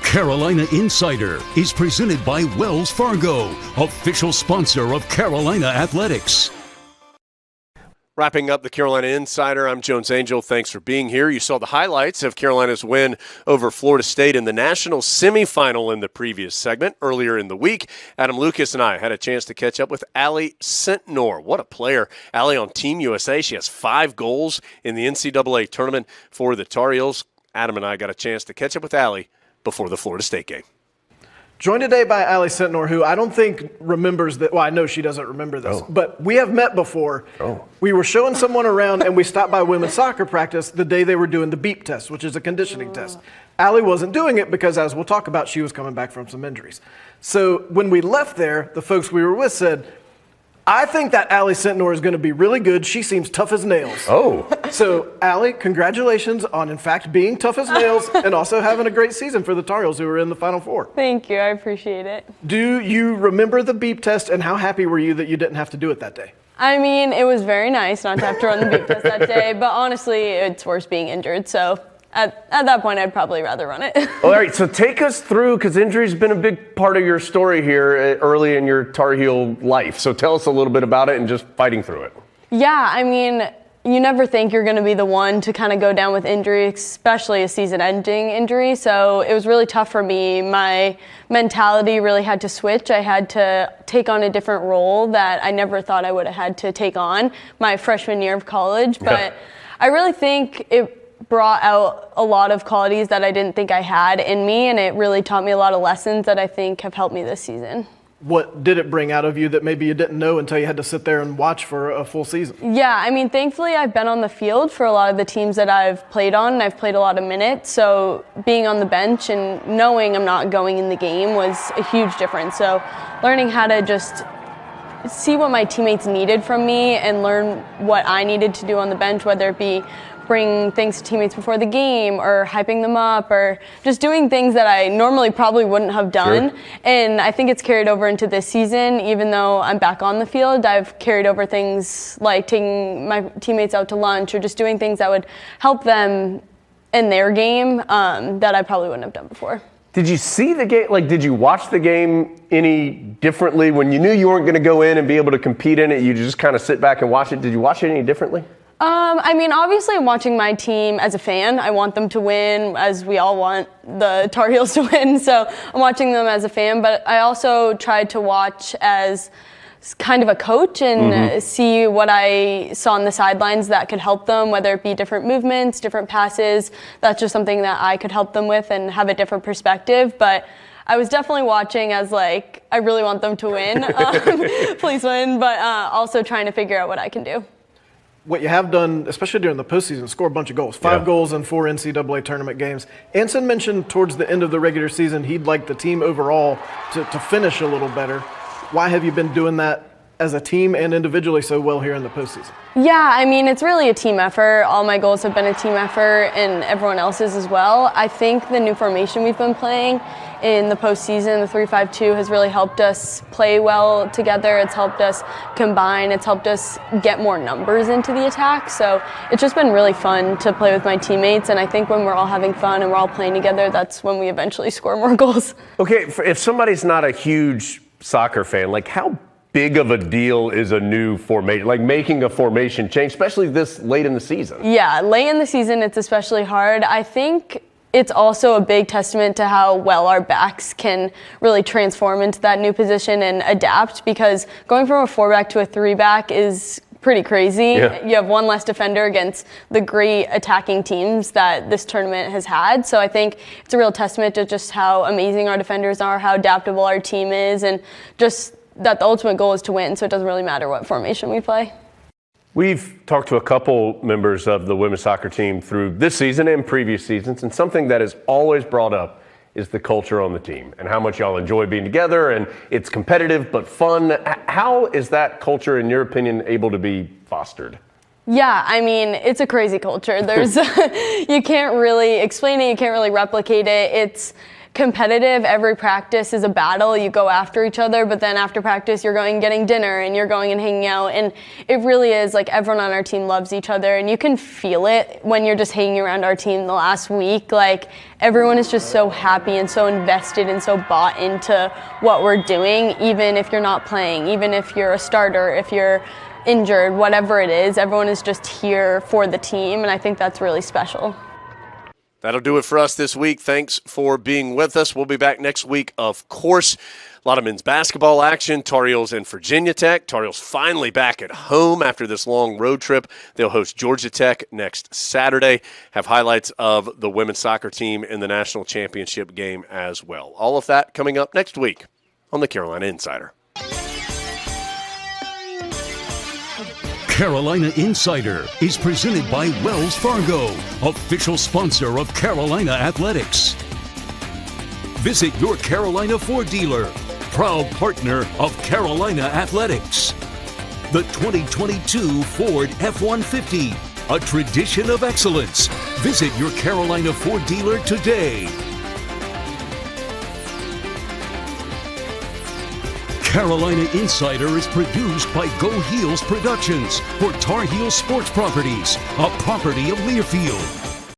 Carolina Insider is presented by Wells Fargo, official sponsor of Carolina Athletics. Wrapping up the Carolina Insider, I'm Jones Angell. Thanks for being here. You saw the highlights of Carolina's win over Florida State in the national semifinal in the previous segment earlier in the week. Adam Lucas and I had a chance to catch up with Allie Sentnor. What a player. Allie on Team USA. She has 5 goals in the NCAA tournament for the Tar Heels. Adam and I got a chance to catch up with Allie before the Florida State game. Joined today by Allie Sentnor, who I don't think remembers that. Well, I know she doesn't remember this, but we have met before. We were showing someone around, and we stopped by women's soccer practice the day they were doing the BEEP test, which is a conditioning test. Allie wasn't doing it because, as we'll talk about, she was coming back from some injuries. So when we left there, the folks we were with said, I think that Allie Sentnor is going to be really good. She seems tough as nails. So, Allie, congratulations on, in fact, being tough as nails and also having a great season for the Tar Heels, who were in the Final Four. Thank you. I appreciate it. Do you remember the BEEP test, and how happy were you that you didn't have to do it that day? I mean, it was very nice not to have to run the BEEP test that day, but honestly, it's worse being injured. So, at that point, I'd probably rather run it. All right, so take us through, because injury's been a big part of your story here early in your Tar Heel life. So tell us a little bit about it and just fighting through it. Yeah, I mean, you never think you're going to be the one to kind of go down with injury, especially a season-ending injury. So it was really tough for me. My mentality really had to switch. I had to take on a different role that I never thought I would have had to take on my freshman year of college. But I really think it brought out a lot of qualities that I didn't think I had in me, and it really taught me a lot of lessons that I think have helped me this season. What did it bring out of you that maybe you didn't know until you had to sit there and watch for a full season? Yeah, I mean, thankfully I've been on the field for a lot of the teams that I've played on, and I've played a lot of minutes. So being on the bench and knowing I'm not going in the game was a huge difference. So learning how to just see what my teammates needed from me and learn what I needed to do on the bench, whether it be bring things to teammates before the game or hyping them up or just doing things that I normally probably wouldn't have done. And I think it's carried over into this season. Even though I'm back on the field, I've carried over things like taking my teammates out to lunch or just doing things that would help them in their game that I probably wouldn't have done before. Did you see the game? Like, did you watch the game any differently when you knew you weren't going to go in and be able to compete in it? You just kind of sit back and watch it. Did you watch it any differently? I mean, obviously I'm watching my team as a fan. I want them to win, as we all want the Tar Heels to win. So I'm watching them as a fan, but I also tried to watch as kind of a coach and see what I saw on the sidelines that could help them, whether it be different movements, different passes. That's just something that I could help them with and have a different perspective. But I was definitely watching as like, I really want them to win, please win, but also trying to figure out what I can do. What you have done, especially during the postseason, score a bunch of goals. 5 goals in 4 NCAA tournament games. Anson mentioned towards the end of the regular season he'd like the team overall to finish a little better. Why have you been doing that as a team and individually so well here in the postseason? Yeah, I mean, it's really a team effort. All my goals have been a team effort and everyone else's as well. I think the new formation we've been playing in the postseason, the 3-5-2, has really helped us play well together. It's helped us combine. It's helped us get more numbers into the attack. So it's just been really fun to play with my teammates. And I think when we're all having fun and we're all playing together, that's when we eventually score more goals. Okay, if somebody's not a huge soccer fan, like how big of a deal is a new formation, like making a formation change, especially this late in the season? Yeah, late in the season, it's especially hard. I think it's also a big testament to how well our backs can really transform into that new position and adapt, because going from a 4-back to a 3-back is pretty crazy. You have one less defender against the great attacking teams that this tournament has had. So I think it's a real testament to just how amazing our defenders are, how adaptable our team is, and just that the ultimate goal is to win, so it doesn't really matter what formation we play. We've talked to a couple members of the women's soccer team through this season and previous seasons, and something that is always brought up is the culture on the team and how much y'all enjoy being together, and it's competitive but fun. How is that culture, in your opinion, able to be fostered? Yeah, I mean, it's a crazy culture. There's you can't really explain it, you can't really replicate it. competitive. Every practice is a battle. You go after each other, but then after practice, you're going and getting dinner and you're going and hanging out. And it really is like everyone on our team loves each other, and you can feel it when you're just hanging around our team the last week. Like everyone is just so happy and so invested and so bought into what we're doing, even if you're not playing, even if you're a starter, if you're injured, whatever it is, everyone is just here for the team, and I think that's really special. That'll do it for us this week. Thanks for being with us. We'll be back next week, of course. A lot of men's basketball action. Tar Heels and Virginia Tech. Tar Heels finally back at home after this long road trip. They'll host Georgia Tech next Saturday. Have highlights of the women's soccer team in the national championship game as well. All of that coming up next week on the Carolina Insider. Carolina Insider is presented by Wells Fargo, official sponsor of Carolina Athletics. Visit your Carolina Ford dealer, proud partner of Carolina Athletics. The 2022 Ford F-150, a tradition of excellence. Visit your Carolina Ford dealer today. Carolina Insider is produced by Go Heels Productions for Tar Heels Sports Properties, a property of Learfield.